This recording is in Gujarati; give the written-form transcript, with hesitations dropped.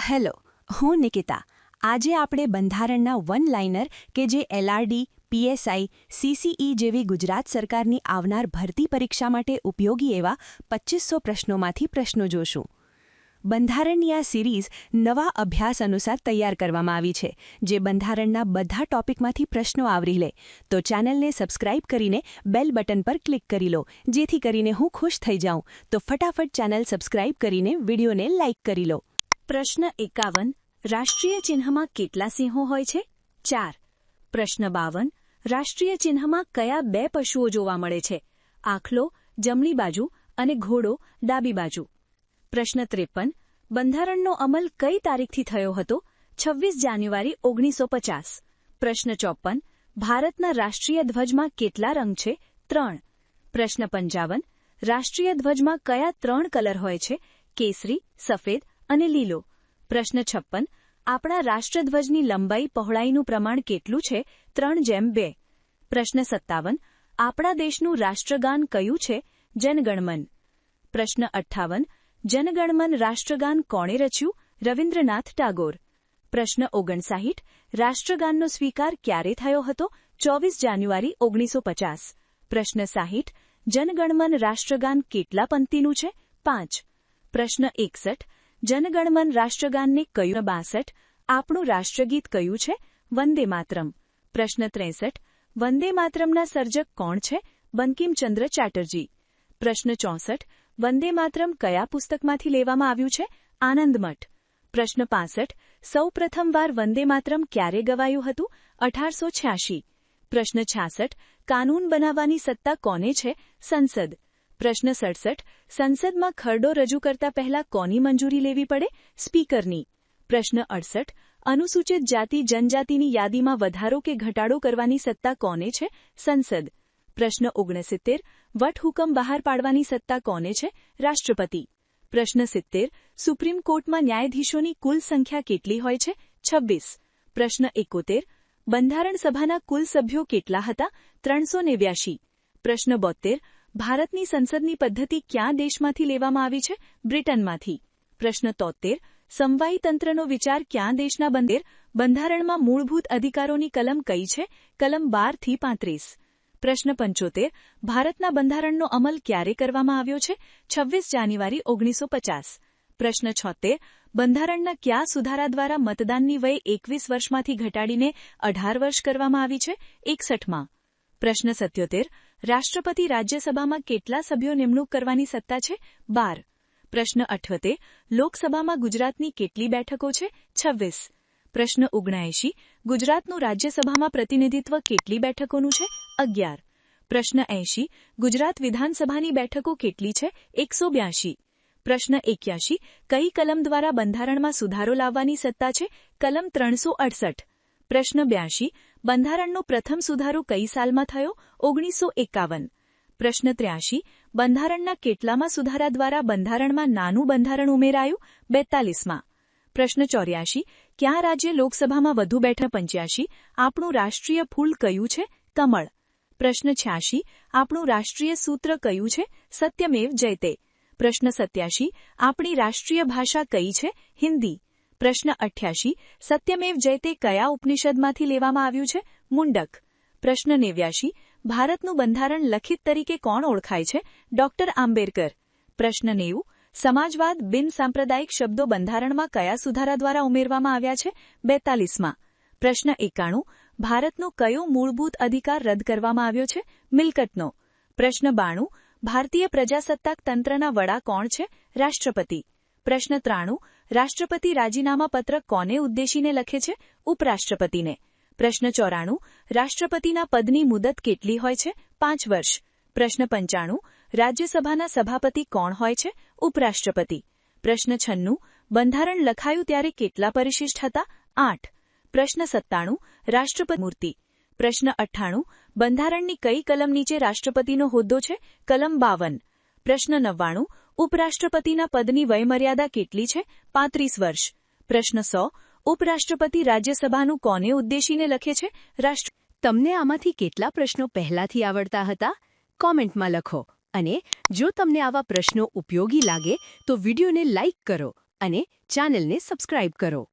હેલો, હું નિકિતા. આજે આપણે બંધારણના વન લાઇનર કે જે એલઆરડી, પીએસઆઈ, સીસીઈ જેવી ગુજરાત સરકારની આવનાર ભરતી પરીક્ષા માટે ઉપયોગી એવા 2500 પ્રશ્નોમાંથી પ્રશ્નો જોશું. બંધારણની આ સિરીઝ નવા અભ્યાસ અનુસાર તૈયાર કરવામાં આવી છે, જે બંધારણના બધા ટોપિકમાંથી પ્રશ્નો આવરી લે. તો ચેનલને સબસ્ક્રાઇબ કરીને બેલ બટન પર ક્લિક કરી લો, જેથી કરીને હું ખુશ થઈ જાઉં. તો ફટાફટ ચેનલ સબસ્ક્રાઇબ કરીને વિડીયોને લાઇક કરી લો. પ્રશ્ન 51. રાષ્ટ્રીય ચિહ્નમાં કેટલા સિંહો હોય છે? 4. પ્રશ્ન 52. રાષ્ટ્રીય ચિહ્નમાં કયા બે પશુઓ જોવા મળે છે? આખલો જમણી બાજુ અને ઘોડો ડાબી બાજુ. પ્રશ્ન 53. બંધારણનો અમલ કઈ તારીખથી થયો હતો? 26 જાન્યુઆરી 1950. પ્રશ્ન 54. ભારતના રાષ્ટ્રીય ધ્વજમાં કેટલા રંગ છે? 3. પ્રશ્ન 55. રાષ્ટ્રીય ધ્વજમાં કયા 3 કલર હોય છે? કેસરી, સફેદ અને લીલો. પ્રશ્ન 56. આપણા રાષ્ટ્રધ્વજની લંબાઈ પહોળાઈનું પ્રમાણ કેટલું છે? 3:2. પ્રશ્ન 57. આપણા દેશનું રાષ્ટ્રગાન કયું છે? જનગણમન. પ્રશ્ન 58. જનગણમન રાષ્ટ્રગાન કોણે રચ્યું? રવિન્દ્રનાથ ટાગોર. પ્રશ્ન 59. રાષ્ટ્રગાનનો સ્વીકાર ક્યારે થયો હતો? 24 જાન્યુઆરી 1950. પ્રશ્ન 60. જનગણમન રાષ્ટ્રગાન કેટલા પંક્તિનું છે? 5. પ્રશ્ન 61. જનગણમન રાષ્ટ્રગાનને કયું? 62. આપણું રાષ્ટ્રગીત કયું છે? વંદે માતરમ. પ્રશ્ન 63. વંદે માતરમના સર્જક કોણ છે? બંકિમચંદ્ર ચેટર્જી. પ્રશ્ન 64. વંદે માતરમ કયા પુસ્તકમાંથી લેવામાં આવ્યું છે? આનંદમઠ. પ્રશ્ન 65. સૌ પ્રથમવાર વંદે માતરમ ક્યારે ગવાયું હતું? 1886. પ્રશ્ન 66. કાનૂન બનાવવાની સત્તા કોને છે? સંસદ. પ્રશ્ન 67. સંસદમાં ખરડો રજૂ કરતા પહેલા કોની મંજૂરી લેવી પડે? સ્પીકરની. પ્રશ્ન 68. અનુસૂચિત જાતિ જનજાતિની યાદીમાં વધારો કે ઘટાડો કરવાની સત્તા કોને છે? સંસદ. પ્રશ્ન 69. વટહુકમ બહાર પાડવાની સત્તા કોને છે? રાષ્ટ્રપતિ. પ્રશ્ન 70. સુપ્રીમ કોર્ટમાં ન્યાયાધીશોની કુલ સંખ્યા કેટલી હોય છે? 26. પ્રશ્ન 71. બંધારણ સભાના કુલ સભ્યો કેટલા હતા? 389. પ્રશ્ન 72. ભારતની સંસદની પદ્ધતિ કયા દેશમાંથી લેવામાં આવી છે? બ્રિટનમાંથી. પ્રશ્ન 73. સમવાયી તંત્રનો વિચાર કયા દેશના બંધારણમાં મૂળભૂત અધિકારોની કલમ કઈ છે? કલમ 12 થી 35. પ્રશ્ન 75. ભારતના બંધારણનો અમલ ક્યારે કરવામાં આવ્યો છે? 26 જાન્યુઆરી 1950. પ્રશ્ન 76. બંધારણના કયા સુધારા દ્વારા મતદાનની વય 21 વર્ષમાંથી ઘટાડીને 18 વર્ષ કરવામાં આવી છે? 61માં. પ્રશ્ન 77. રાષ્ટ્રપતિ રાજ્યસભામાં કેટલા સભ્યો નિમણૂક કરવાની સત્તા છે? 12. પ્રશ્ન 78. લોકસભામાં ગુજરાતની કેટલી બેઠકો છે? 26. પ્રશ્ન 79. ગુજરાતનું રાજ્યસભામાં પ્રતિનિધિત્વ કેટલી બેઠકોનું છે? 11. પ્રશ્ન 80. ગુજરાત વિધાનસભાની બેઠકો કેટલી છે? 182. પ્રશ્ન 81. કઈ કલમ દ્વારા બંધારણમાં સુધારો લાવવાની સત્તા છે? કલમ 368. પ્રશ્ન 82. બંધારણનો પ્રથમ સુધારો કઈ સાલમાં થયો? 1951. પ્રશ્ન 83. બંધારણના કેટલામાં સુધારા દ્વારા બંધારણમાં નાનું બંધારણ ઉમેરાયું? 42માં. પ્રશ્ન 84. કયા રાજ્ય લોકસભામાં વધુ બેઠક? 85. આપણું રાષ્ટ્રીય ફૂલ કયું છે? કમળ. પ્રશ્ન 86. આપણું રાષ્ટ્રીય સૂત્ર કયું છે? સત્યમેવ જયતે. પ્રશ્ન 87. આપણી રાષ્ટ્રીય ભાષા કઈ છે? હિન્દી. પ્રશ્ન 88. સત્યમેવ જયતે કયા ઉપનિષદમાંથી લેવામાં આવ્યું છે? મુંડક. પ્રશ્ન 89. ભારતનું બંધારણ લખિત તરીકે કોણ ઓળખાય છે? ડોક્ટર આંબેડકર. પ્રશ્ન 90. સમાજવાદ બિન સાંપ્રદાયિક શબ્દો બંધારણમાં કયા સુધારા દ્વારા ઉમેરવામાં આવ્યા છે? 42માં. પ્રશ્ન 91. ભારતનો કયો મૂળભૂત અધિકાર રદ કરવામાં આવ્યો છે? મિલકતનો. પ્રશ્ન 92. ભારતીય પ્રજાસત્તાક તંત્રના વડા કોણ છે? રાષ્ટ્રપતિ. પ્રશ્ન 93. રાષ્ટ્રપતિ રાજીનામા પત્ર કોને ઉદ્દેશીને લખે છે? ઉપરાષ્ટ્રપતિને. પ્રશ્ન 94. રાષ્ટ્રપતિના પદની મુદત કેટલી હોય છે? 5 વર્ષ. પ્રશ્ન 95. રાજ્યસભાના સભાપતિ કોણ હોય છે? ઉપરાષ્ટ્રપતિ. પ્રશ્ન 96. બંધારણ લખાયું ત્યારે કેટલા પરિશિષ્ટ હતા? 8. પ્રશ્ન 97. રાષ્ટ્રપતિ મૂર્તિ. પ્રશ્ન 98. બંધારણની કઈ કલમ નીચે રાષ્ટ્રપતિનો હોદ્દો છે? કલમ 52. પ્રશ્ન 99. ઉપરાષ્ટ્રપતિના પદની વયમર્યાદા કેટલી છે? 35 વર્ષ. પ્રશ્ન 100. ઉપરાષ્ટ્રપતિ રાજ્યસભાનું કોને ઉદ્દેશીને લખે છે? તમને આમાંથી કેટલા પ્રશ્નો પહેલાથી આવડતા હતા? કોમેન્ટમાં લખો. અને જો તમને આવા પ્રશ્નો ઉપયોગી લાગે તો વિડીયોને લાઇક કરો અને ચેનલને સબસ્ક્રાઇબ કરો.